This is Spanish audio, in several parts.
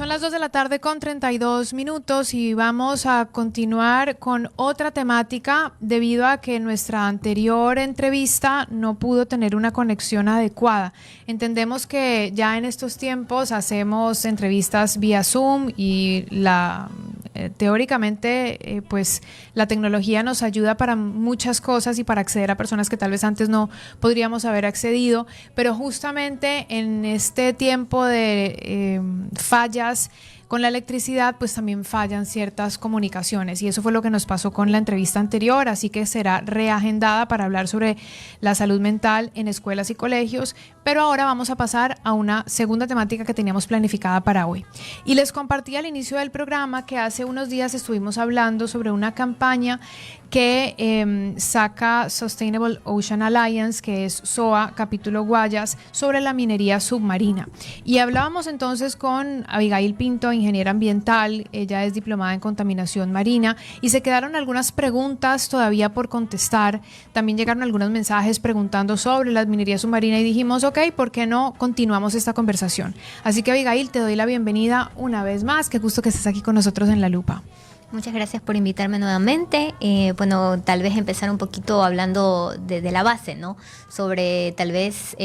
las 2 de la tarde con 32 minutos y vamos a continuar con otra temática debido a que nuestra anterior entrevista no pudo tener una conexión adecuada. Entendemos que ya en estos tiempos hacemos entrevistas vía Zoom y teóricamente pues la tecnología nos ayuda para muchas cosas y para acceder a personas que tal vez antes no podríamos haber accedido, pero justamente en este tiempo de fallas con la electricidad, pues también fallan ciertas comunicaciones y eso fue lo que nos pasó con la entrevista anterior, así que será reagendada para hablar sobre la salud mental en escuelas y colegios, pero ahora vamos a pasar a una segunda temática que teníamos planificada para hoy. Y les compartí al inicio del programa que hace unos días estuvimos hablando sobre una campaña que saca Sustainable Ocean Alliance, que es SOA, capítulo Guayas, sobre la minería submarina. Y hablábamos entonces con Abigail Pinto, ingeniera ambiental, ella es diplomada en contaminación marina, y se quedaron algunas preguntas todavía por contestar. También llegaron algunos mensajes preguntando sobre la minería submarina y dijimos, ok, ¿por qué no continuamos esta conversación? Así que Abigail, te doy la bienvenida una vez más. Qué gusto que estés aquí con nosotros en La Lupa. Muchas gracias por invitarme nuevamente. Bueno, tal vez empezar un poquito hablando de la base, ¿no? Sobre tal vez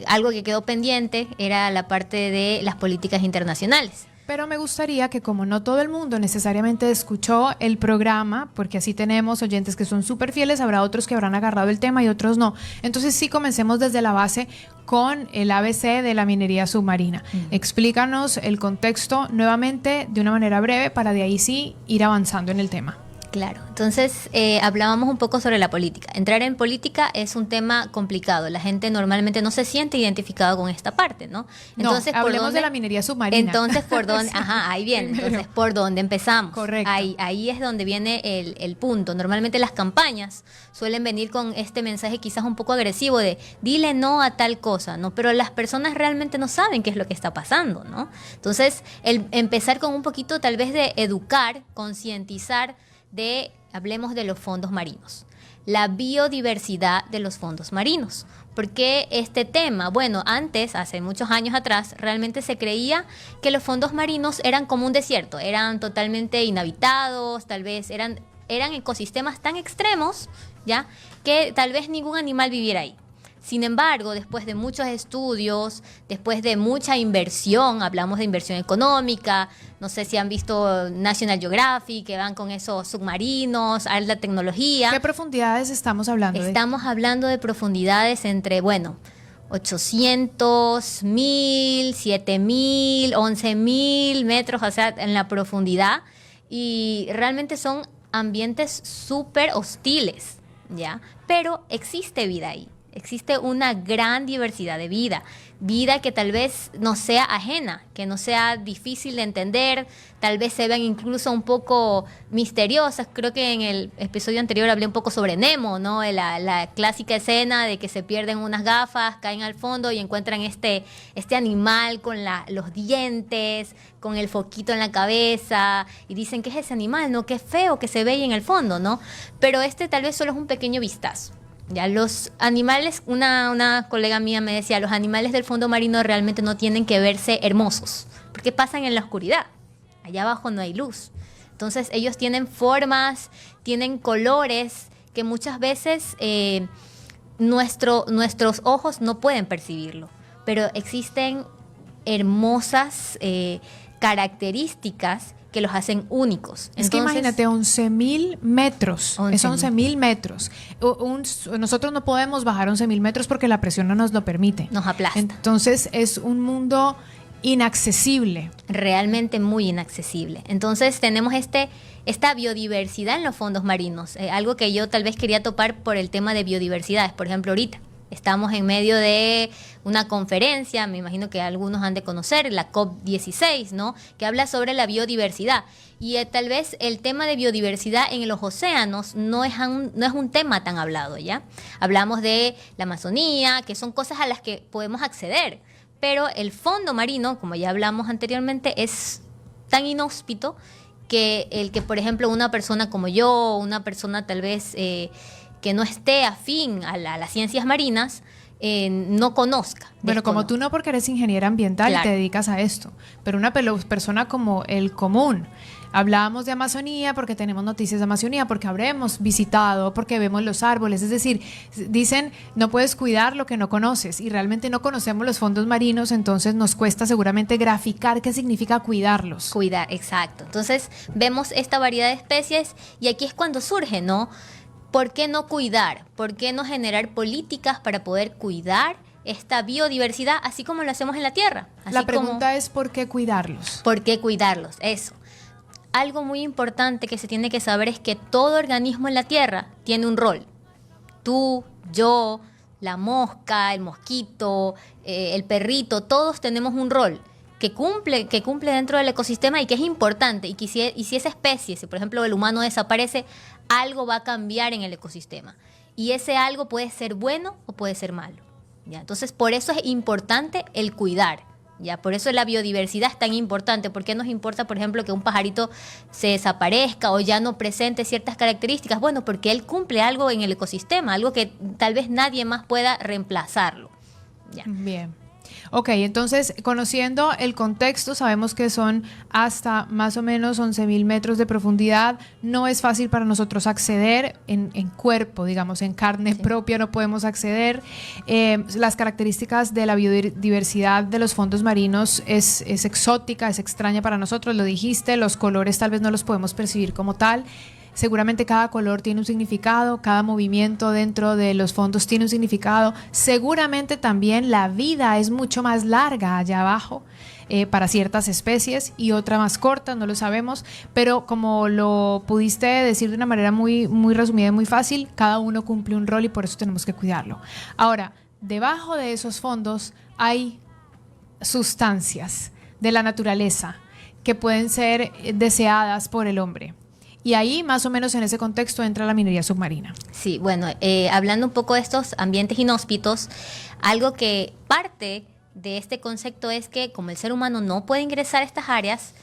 algo que quedó pendiente era la parte de las políticas internacionales. Pero me gustaría que, como no todo el mundo necesariamente escuchó el programa, porque así tenemos oyentes que son súper fieles, habrá otros que habrán agarrado el tema y otros no. Entonces sí, comencemos desde la base con el ABC de la minería submarina. Explícanos el contexto nuevamente de una manera breve para de ahí sí ir avanzando en el tema. Claro, entonces hablábamos un poco sobre la política. Entrar en política es un tema complicado. La gente normalmente no se siente identificado con esta parte, ¿no? Entonces, hablemos de la minería submarina. Entonces, ¿por dónde? Sí. Ajá, ahí viene. Primero. Entonces, ¿por dónde empezamos? Correcto. Ahí es donde viene el punto. Normalmente las campañas suelen venir con este mensaje quizás un poco agresivo de dile no a tal cosa, ¿no? Pero las personas realmente no saben qué es lo que está pasando, ¿no? Entonces, el empezar con un poquito tal vez de educar, concientizar, hablemos de los fondos marinos, la biodiversidad de los fondos marinos. ¿Por qué este tema? Bueno, antes, hace muchos años atrás, realmente se creía que los fondos marinos eran como un desierto, eran totalmente inhabitados, tal vez eran ecosistemas tan extremos, ¿ya?, que tal vez ningún animal viviera ahí. Sin embargo, después de muchos estudios, después de mucha inversión, hablamos de inversión económica, no sé si han visto National Geographic, que van con esos submarinos, alta tecnología. ¿Qué profundidades estamos hablando? Estamos hablando de profundidades entre, 800, 1000, 7000, 11000 metros, o sea, en la profundidad. Y realmente son ambientes súper hostiles, ¿ya? Pero existe vida ahí. Existe una gran diversidad de vida que tal vez no sea ajena, que no sea difícil de entender, tal vez se vean incluso un poco misteriosas. Creo que en el episodio anterior hablé un poco sobre Nemo, ¿no? La clásica escena de que se pierden unas gafas, caen al fondo y encuentran este animal con los dientes, con el foquito en la cabeza, y dicen, ¿qué es ese animal? ¿No? Qué feo que se ve ahí en el fondo, ¿no? Pero tal vez solo es un pequeño vistazo. Ya los animales, una colega mía me decía, los animales del fondo marino realmente no tienen que verse hermosos, porque pasan en la oscuridad, allá abajo no hay luz. Entonces ellos tienen formas, tienen colores que muchas veces nuestros ojos no pueden percibirlo, pero existen hermosas características que los hacen únicos. Es que imagínate, 11.000 metros. Es 11.000 metros. Nosotros no podemos bajar 11.000 metros porque la presión no nos lo permite. Nos aplasta. Entonces es un mundo inaccesible. Realmente muy inaccesible. Entonces tenemos esta biodiversidad en los fondos marinos. Algo que yo tal vez quería topar por el tema de biodiversidad. Por ejemplo, ahorita estamos en medio de una conferencia, me imagino que algunos han de conocer, la COP16, ¿no?, que habla sobre la biodiversidad. Y tal vez el tema de biodiversidad en los océanos no es un tema tan hablado, ¿ya? Hablamos de la Amazonía, que son cosas a las que podemos acceder, pero el fondo marino, como ya hablamos anteriormente, es tan inhóspito que por ejemplo, una persona como yo, una persona tal vez que no esté afín a las ciencias marinas, no conozca. Bueno, como tú no, porque eres ingeniera ambiental, claro, y te dedicas a esto, pero una persona como el común. Hablábamos de Amazonía porque tenemos noticias de Amazonía, porque habremos visitado, porque vemos los árboles. Es decir, dicen, no puedes cuidar lo que no conoces, y realmente no conocemos los fondos marinos, entonces nos cuesta seguramente graficar qué significa cuidarlos. Cuidar, exacto. Entonces vemos esta variedad de especies y aquí es cuando surge, ¿no? ¿Por qué no cuidar? ¿Por qué no generar políticas para poder cuidar esta biodiversidad así como lo hacemos en la Tierra? Así la pregunta es, ¿por qué cuidarlos? ¿Por qué cuidarlos? Eso. Algo muy importante que se tiene que saber es que todo organismo en la Tierra tiene un rol. Tú, yo, la mosca, el mosquito, el perrito, todos tenemos un rol que cumple dentro del ecosistema y que es importante. Y si esa especie, si por ejemplo el humano desaparece, algo va a cambiar en el ecosistema. Y ese algo puede ser bueno o puede ser malo, ¿ya? Entonces, por eso es importante el cuidar. Ya, por eso la biodiversidad es tan importante. ¿Por qué nos importa, por ejemplo, que un pajarito se desaparezca o ya no presente ciertas características? Bueno, porque él cumple algo en el ecosistema, algo que tal vez nadie más pueda reemplazarlo. Ya. Bien. Ok, entonces, conociendo el contexto, sabemos que son hasta más o menos 11.000 metros de profundidad. No es fácil para nosotros acceder en cuerpo, digamos, en carne propia no podemos acceder. Las características de la biodiversidad de los fondos marinos es exótica, es extraña para nosotros, lo dijiste, los colores tal vez no los podemos percibir como tal. Seguramente cada color tiene un significado, cada movimiento dentro de los fondos tiene un significado. Seguramente también la vida es mucho más larga allá abajo para ciertas especies y otra más corta, no lo sabemos, pero como lo pudiste decir de una manera muy, muy resumida y muy fácil, cada uno cumple un rol y por eso tenemos que cuidarlo. Ahora, debajo de esos fondos hay sustancias de la naturaleza que pueden ser deseadas por el hombre. Y ahí, más o menos en ese contexto, entra la minería submarina. Sí, bueno, hablando un poco de estos ambientes inhóspitos, algo que parte de este concepto es que como el ser humano no puede ingresar a estas áreas,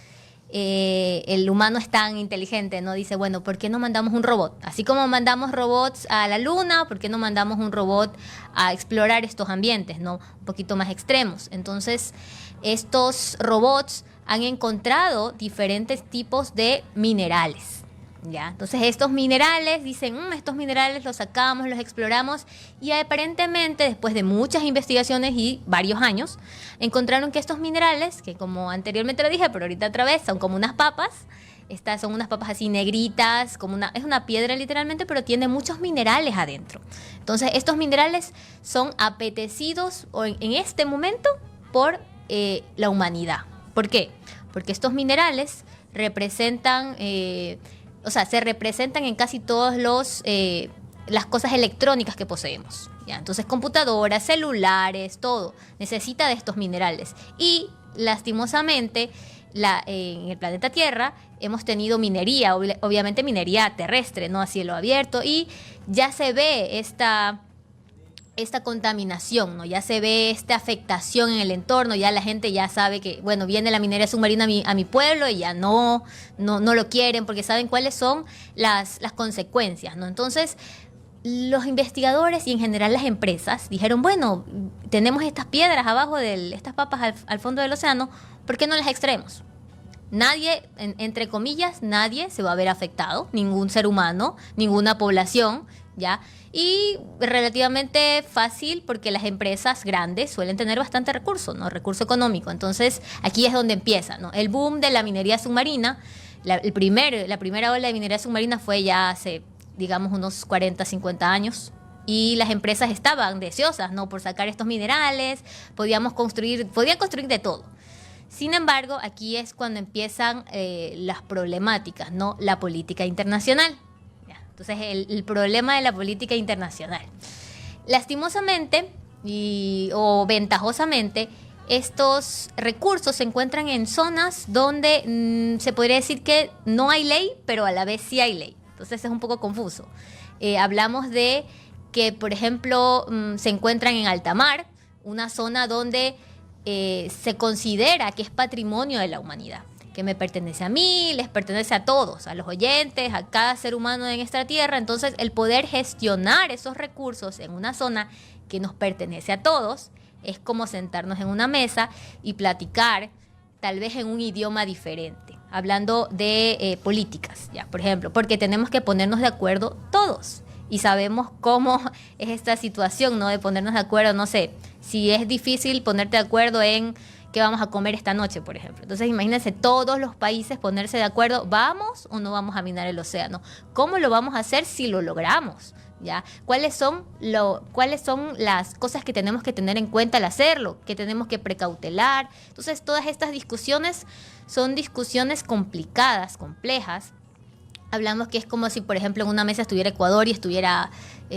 el humano es tan inteligente, ¿no? Dice, bueno, ¿por qué no mandamos un robot? Así como mandamos robots a la luna, ¿por qué no mandamos un robot a explorar estos ambientes, ¿no? Un poquito más extremos. Entonces, estos robots han encontrado diferentes tipos de minerales. ¿Ya? Entonces estos minerales, dicen, estos minerales los sacamos, los exploramos y aparentemente después de muchas investigaciones y varios años, encontraron que estos minerales, que como anteriormente lo dije, pero ahorita otra vez, son como unas papas, estas son unas papas así negritas, es una piedra literalmente, pero tiene muchos minerales adentro. Entonces estos minerales son apetecidos en este momento por la humanidad. ¿Por qué? Porque estos minerales representan... se representan en casi todos las cosas electrónicas que poseemos, ¿ya? Entonces, computadoras, celulares, todo necesita de estos minerales. Y, lastimosamente, en el planeta Tierra hemos tenido minería, obviamente minería terrestre, ¿no? A cielo abierto, y ya se ve esta contaminación, ¿no? Ya se ve esta afectación en el entorno, ya la gente ya sabe que, bueno, viene la minería submarina a mi pueblo y ya no lo quieren porque saben cuáles son las consecuencias, ¿no? Entonces, los investigadores y en general las empresas dijeron, bueno, tenemos estas piedras abajo estas papas al fondo del océano, ¿por qué no las extraemos? Nadie, entre comillas, nadie se va a ver afectado, ningún ser humano, ninguna población, ¿ya? Y relativamente fácil porque las empresas grandes suelen tener bastante recurso, ¿no? Recurso económico. Entonces, aquí es donde empieza, ¿no? El boom de la minería submarina. La primera ola de minería submarina fue ya hace, digamos, unos 40, 50 años. Y las empresas estaban deseosas, ¿no? Por sacar estos minerales. Podían construir de todo. Sin embargo, aquí es cuando empiezan las problemáticas, ¿no? La política internacional. Entonces, el problema de la política internacional. Lastimosamente o ventajosamente, estos recursos se encuentran en zonas donde se podría decir que no hay ley, pero a la vez sí hay ley. Entonces, es un poco confuso. Hablamos de que, por ejemplo, se encuentran en alta mar, una zona donde se considera que es patrimonio de la humanidad, que me pertenece a mí, les pertenece a todos, a los oyentes, a cada ser humano en esta tierra. Entonces, el poder gestionar esos recursos en una zona que nos pertenece a todos, es como sentarnos en una mesa y platicar, tal vez en un idioma diferente, hablando de políticas, ya, por ejemplo, porque tenemos que ponernos de acuerdo todos. Y sabemos cómo es esta situación, ¿no? De ponernos de acuerdo, no sé, si es difícil ponerte de acuerdo en qué vamos a comer esta noche, por ejemplo. Entonces, imagínense todos los países ponerse de acuerdo, ¿vamos o no vamos a minar el océano? ¿Cómo lo vamos a hacer si lo logramos? ¿Ya? ¿Cuáles son las cosas que tenemos que tener en cuenta al hacerlo? ¿Qué tenemos que precautelar? Entonces, todas estas discusiones son discusiones complicadas, complejas. Hablamos que es como si, por ejemplo, en una mesa estuviera Ecuador y estuviera,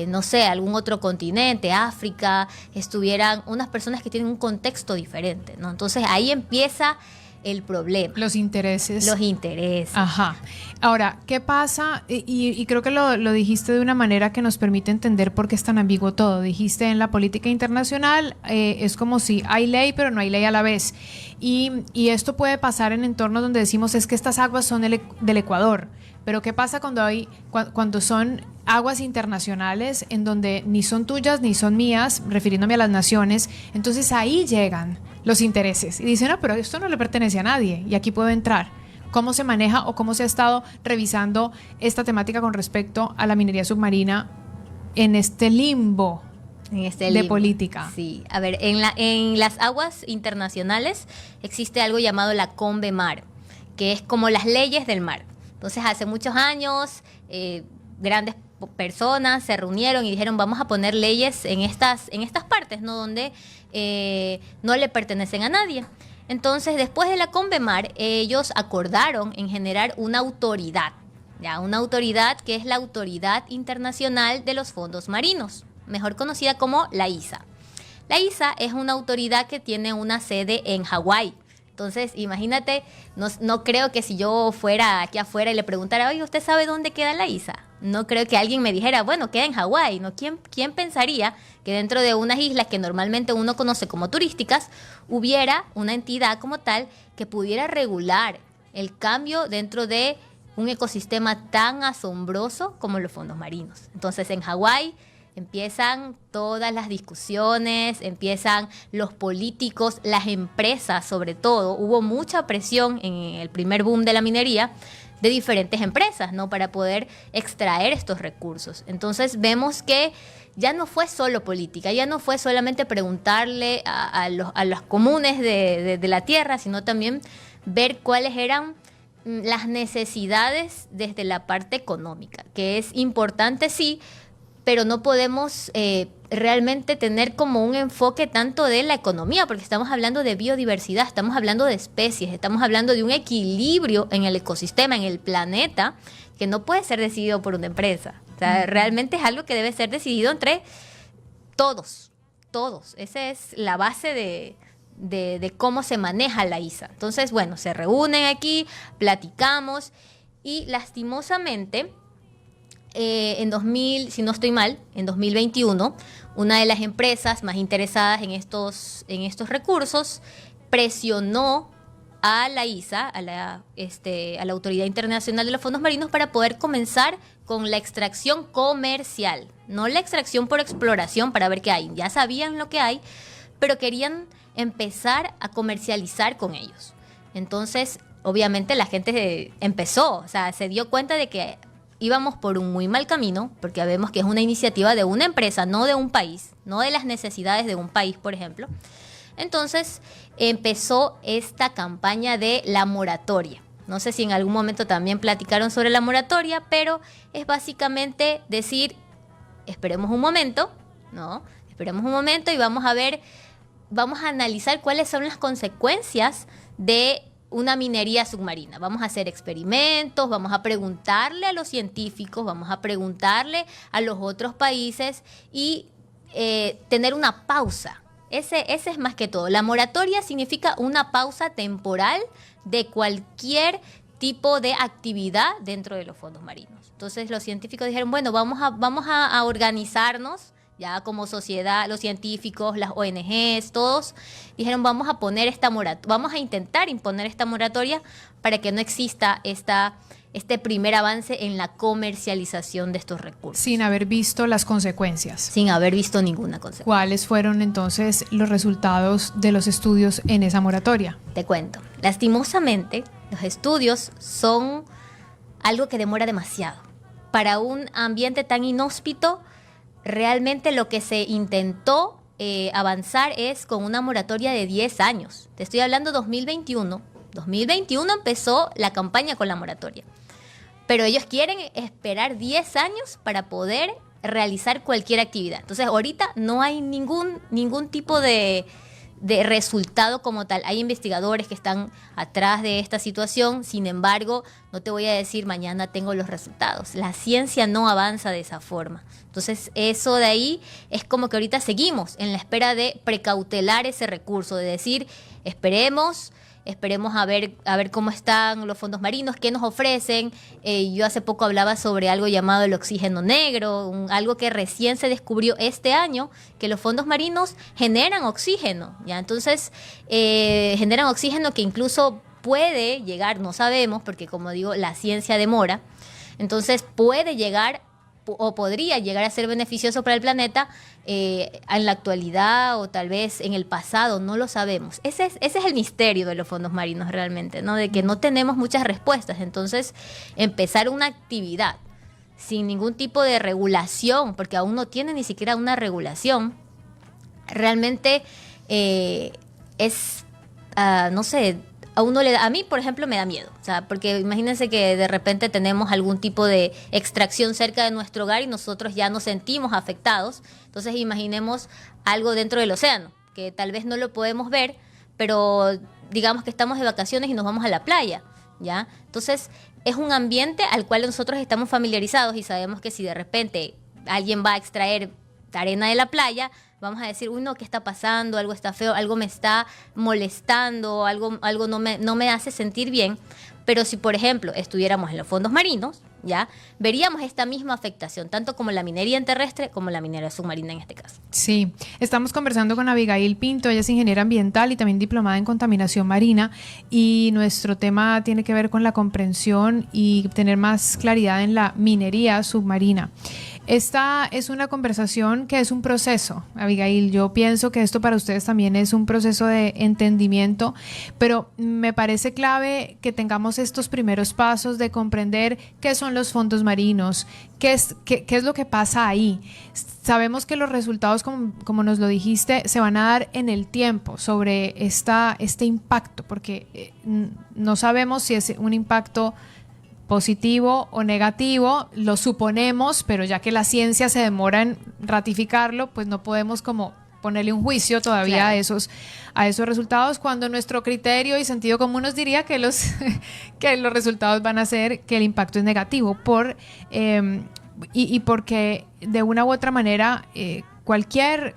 no sé, algún otro continente, África, estuvieran unas personas que tienen un contexto diferente, ¿no? Entonces, ahí empieza el problema. Los intereses. Los intereses. Ajá. Ahora, ¿qué pasa? Y creo que lo dijiste de una manera que nos permite entender por qué es tan ambiguo todo. Dijiste, en la política internacional es como si hay ley, pero no hay ley a la vez. Y esto puede pasar en entornos donde decimos, es que estas aguas son del Ecuador. Pero ¿qué pasa cuando son aguas internacionales en donde ni son tuyas ni son mías, refiriéndome a las naciones? Entonces ahí llegan los intereses y dicen, no, pero esto no le pertenece a nadie y aquí puedo entrar. ¿Cómo se maneja o cómo se ha estado revisando esta temática con respecto a la minería submarina en este limbo de política? Sí, a ver, en las aguas internacionales existe algo llamado la CONVEMAR, que es como las leyes del mar. Entonces, hace muchos años, grandes personas se reunieron y dijeron, vamos a poner leyes en estas partes, ¿no? Donde no le pertenecen a nadie. Entonces, después de la CONVEMAR, ellos acordaron en generar una autoridad, ¿ya? Una autoridad que es la Autoridad Internacional de los Fondos Marinos, mejor conocida como la ISA. La ISA es una autoridad que tiene una sede en Hawái. Entonces, imagínate, no creo que si yo fuera aquí afuera y le preguntara, oye, ¿usted sabe dónde queda la ISA? No creo que alguien me dijera, bueno, queda en Hawái, ¿no? ¿Quién pensaría que dentro de unas islas que normalmente uno conoce como turísticas, hubiera una entidad como tal que pudiera regular el cambio dentro de un ecosistema tan asombroso como los fondos marinos? Entonces, en Hawái empiezan todas las discusiones, empiezan los políticos, las empresas sobre todo. Hubo mucha presión en el primer boom de la minería de diferentes empresas, ¿no? Para poder extraer estos recursos. Entonces vemos que ya no fue solo política, ya no fue solamente preguntarle a los comunes de la tierra, sino también ver cuáles eran las necesidades desde la parte económica, que es importante, sí, pero no podemos realmente tener como un enfoque tanto de la economía, porque estamos hablando de biodiversidad, estamos hablando de especies, estamos hablando de un equilibrio en el ecosistema, en el planeta, que no puede ser decidido por una empresa. O sea, realmente es algo que debe ser decidido entre todos. Esa es la base de cómo se maneja la ISA. Entonces, bueno, se reúnen aquí, platicamos y lastimosamente en 2000, si no estoy mal, en 2021, una de las empresas más interesadas en estos recursos presionó a la ISA, a la Autoridad Internacional de los Fondos Marinos, para poder comenzar con la extracción comercial, no la extracción por exploración para ver qué hay. Ya sabían lo que hay, pero querían empezar a comercializar con ellos. Entonces, obviamente la gente empezó, o sea, se dio cuenta de que íbamos por un muy mal camino, porque vemos que es una iniciativa de una empresa, no de un país, no de las necesidades de un país, por ejemplo. Entonces empezó esta campaña de la moratoria. No sé si en algún momento también platicaron sobre la moratoria, pero es básicamente decir, esperemos un momento, ¿no? Esperemos un momento y vamos a analizar cuáles son las consecuencias de una minería submarina. Vamos a hacer experimentos, vamos a preguntarle a los científicos, vamos a preguntarle a los otros países y tener una pausa. Ese es más que todo. La moratoria significa una pausa temporal de cualquier tipo de actividad dentro de los fondos marinos. Entonces los científicos dijeron, bueno, vamos a organizarnos ya como sociedad, los científicos, las ONGs, todos dijeron, vamos a intentar imponer esta moratoria para que no exista esta este primer avance en la comercialización de estos recursos. Sin haber visto las consecuencias. Sin haber visto ninguna consecuencia. ¿Cuáles fueron entonces los resultados de los estudios en esa moratoria? Te cuento. Lastimosamente, los estudios son algo que demora demasiado. Para un ambiente tan inhóspito, realmente lo que se intentó avanzar es con una moratoria de 10 años. Te estoy hablando 2021. 2021 empezó la campaña con la moratoria. Pero ellos quieren esperar 10 años para poder realizar cualquier actividad. Entonces, ahorita no hay ningún tipo de resultado como tal. Hay investigadores que están atrás de esta situación, sin embargo, no te voy a decir mañana tengo los resultados. La ciencia no avanza de esa forma. Entonces, eso de ahí es como que ahorita seguimos en la espera de precautelar ese recurso, de decir, esperemos a ver cómo están los fondos marinos, qué nos ofrecen. Yo hace poco hablaba sobre algo llamado el oxígeno negro, algo que recién se descubrió este año, que los fondos marinos generan oxígeno, ¿ya? Entonces, generan oxígeno que incluso puede llegar, no sabemos, porque como digo, la ciencia demora, entonces puede llegar o podría llegar a ser beneficioso para el planeta en la actualidad o tal vez en el pasado, no lo sabemos. Ese es el misterio de los fondos marinos realmente, ¿no? De que no tenemos muchas respuestas. Entonces, empezar una actividad sin ningún tipo de regulación, porque aún no tiene ni siquiera una regulación, realmente no sé, a uno le da, a mí por ejemplo me da miedo, o sea, porque imagínense que de repente tenemos algún tipo de extracción cerca de nuestro hogar y nosotros ya nos sentimos afectados. Entonces imaginemos algo dentro del océano, que tal vez no lo podemos ver, pero digamos que estamos de vacaciones y nos vamos a la playa, ¿ya? Entonces es un ambiente al cual nosotros estamos familiarizados y sabemos que si de repente alguien va a extraer arena de la playa, vamos a decir, uy, no, ¿qué está pasando? Algo está feo, algo me está molestando, algo no me hace sentir bien. Pero si, por ejemplo, estuviéramos en los fondos marinos, ya veríamos esta misma afectación, tanto como la minería en terrestre como la minería submarina en este caso. Sí, estamos conversando con Abigail Pinto, ella es ingeniera ambiental y también diplomada en contaminación marina, y nuestro tema tiene que ver con la comprensión y tener más claridad en la minería submarina. Esta es una conversación que es un proceso, Abigail. Yo pienso que esto para ustedes también es un proceso de entendimiento, pero me parece clave que tengamos estos primeros pasos de comprender qué son los fondos marinos, qué es lo que pasa ahí. Sabemos que los resultados, como nos lo dijiste, se van a dar en el tiempo sobre este impacto, porque no sabemos si es un impacto positivo o negativo, lo suponemos, pero ya que la ciencia se demora en ratificarlo, pues no podemos como ponerle un juicio todavía, claro, a esos resultados, cuando nuestro criterio y sentido común nos diría que los resultados van a ser que el impacto es negativo y porque de una u otra manera cualquier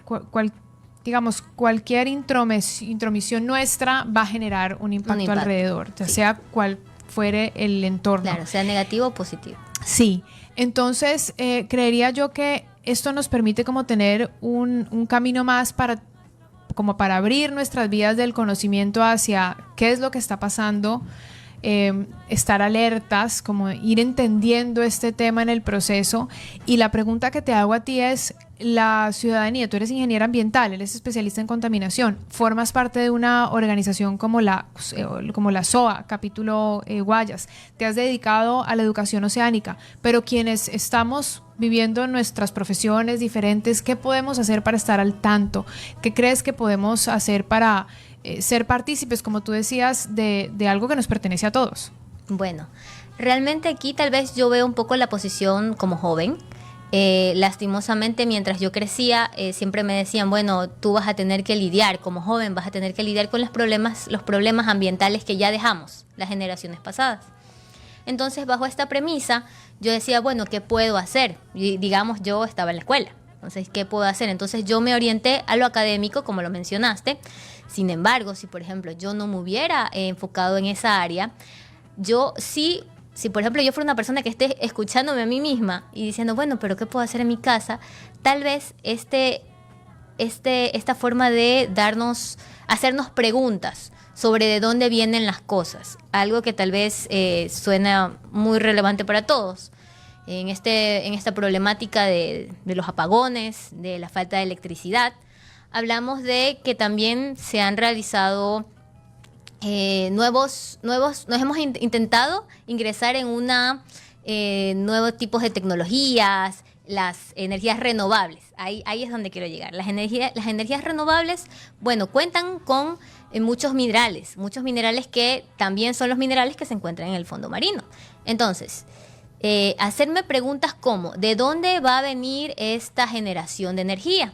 intromisión nuestra va a generar un impacto alrededor, ya sea cual fuere el entorno. Claro, sea negativo o positivo. Sí, entonces creería yo que esto nos permite como tener un camino más para abrir nuestras vías del conocimiento hacia qué es lo que está pasando, estar alertas, como ir entendiendo este tema en el proceso. Y la pregunta que te hago a ti es, la ciudadanía, tú eres ingeniera ambiental, eres especialista en contaminación, formas parte de una organización como la SOA, capítulo Guayas, te has dedicado a la educación oceánica, pero quienes estamos viviendo nuestras profesiones diferentes, ¿qué podemos hacer para estar al tanto? ¿Qué crees que podemos hacer para ser partícipes, como tú decías, de algo que nos pertenece a todos? Bueno, realmente aquí tal vez yo veo un poco la posición como joven. Lastimosamente, mientras yo crecía, siempre me decían, bueno, tú vas a tener que lidiar, como joven vas a tener que lidiar con los problemas ambientales que ya dejamos las generaciones pasadas. Entonces, bajo esta premisa, yo decía, bueno, ¿qué puedo hacer? Y, digamos, yo estaba en la escuela, entonces, ¿qué puedo hacer? Entonces, yo me orienté a lo académico, como lo mencionaste. Sin embargo, si por ejemplo yo no me hubiera enfocado en esa área, yo sí... Si, por ejemplo, yo fuera una persona que esté escuchándome a mí misma y diciendo, bueno, pero ¿qué puedo hacer en mi casa? Tal vez esta forma de hacernos preguntas sobre de dónde vienen las cosas, algo que tal vez suena muy relevante para todos. En esta problemática de los apagones, de la falta de electricidad, hablamos de que también se han realizado nos hemos intentado ingresar en nuevos tipos de tecnologías, las energías renovables. Ahí es donde quiero llegar. Las energías renovables, bueno, cuentan con muchos minerales que también son los minerales que se encuentran en el fondo marino. Entonces, hacerme preguntas como, ¿de dónde va a venir esta generación de energía?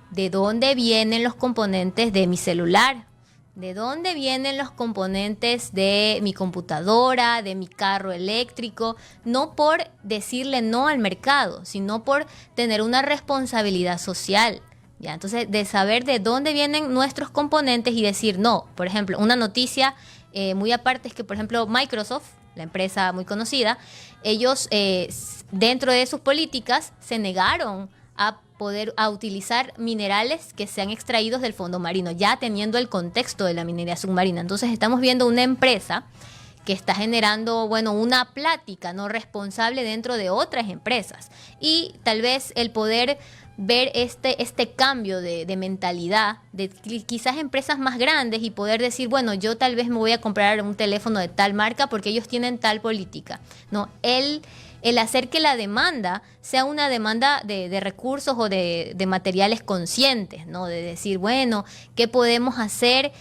¿De dónde vienen los componentes de mi celular? ¿De dónde vienen los componentes de mi computadora, de mi carro eléctrico? No por decirle no al mercado, sino por tener una responsabilidad social. ¿Ya? Entonces, de saber de dónde vienen nuestros componentes y decir no. Por ejemplo, una noticia muy aparte es que, por ejemplo, Microsoft, la empresa muy conocida, ellos dentro de sus políticas se negaron a utilizar minerales que sean extraídos del fondo marino, ya teniendo el contexto de la minería submarina. Entonces estamos viendo una empresa que está generando, bueno, una plática no responsable dentro de otras empresas. Y tal vez el poder ver este cambio de mentalidad de quizás empresas más grandes y poder decir, bueno, yo tal vez me voy a comprar un teléfono de tal marca porque ellos tienen tal política. No, el hacer que la demanda sea una demanda de recursos o de materiales conscientes, ¿no? De decir, bueno, ¿qué podemos hacer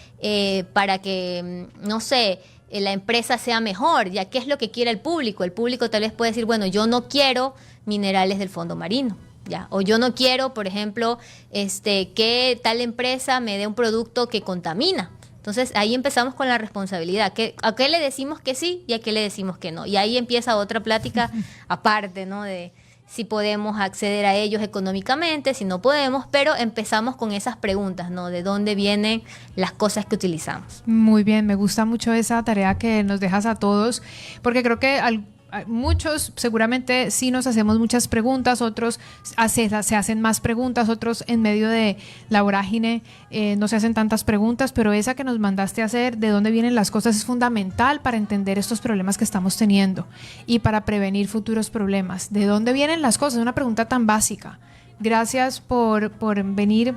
para que, no sé, la empresa sea mejor? Ya, ¿qué es lo que quiere el público? El público tal vez puede decir, bueno, yo no quiero minerales del fondo marino, ¿ya? O yo no quiero, por ejemplo, que tal empresa me dé un producto que contamina. Entonces ahí empezamos con la responsabilidad. ¿A qué le decimos que sí y a qué le decimos que no? Y ahí empieza otra plática aparte, ¿no? De si podemos acceder a ellos económicamente, si no podemos, pero empezamos con esas preguntas, ¿no? De dónde vienen las cosas que utilizamos. Muy bien, me gusta mucho esa tarea que nos dejas a todos, porque creo que muchos seguramente sí nos hacemos muchas preguntas, otros se hacen más preguntas, otros en medio de la vorágine no se hacen tantas preguntas, pero esa que nos mandaste a hacer, de dónde vienen las cosas, es fundamental para entender estos problemas que estamos teniendo y para prevenir futuros problemas. ¿De dónde vienen las cosas? Es una pregunta tan básica. Gracias por venir,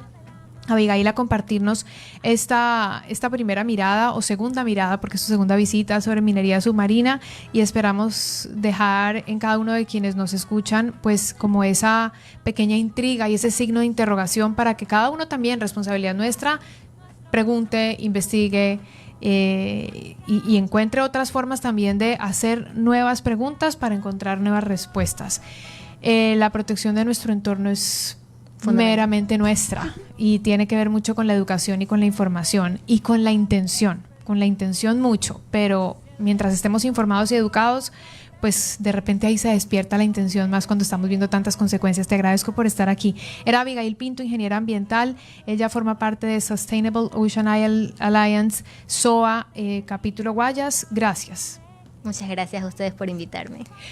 Abigail, a compartirnos esta primera mirada o segunda mirada, porque es su segunda visita sobre minería submarina, y esperamos dejar en cada uno de quienes nos escuchan pues como esa pequeña intriga y ese signo de interrogación para que cada uno también, responsabilidad nuestra, pregunte, investigue y encuentre otras formas también de hacer nuevas preguntas para encontrar nuevas respuestas. La protección de nuestro entorno es meramente nuestra y tiene que ver mucho con la educación y con la información y con la intención mucho, pero mientras estemos informados y educados, pues de repente ahí se despierta la intención más cuando estamos viendo tantas consecuencias. Te agradezco por estar aquí. Era Abigail Pinto, ingeniera ambiental. Ella forma parte de Sustainable Ocean Alliance, SOA, capítulo Guayas. Gracias. Muchas gracias a ustedes por invitarme.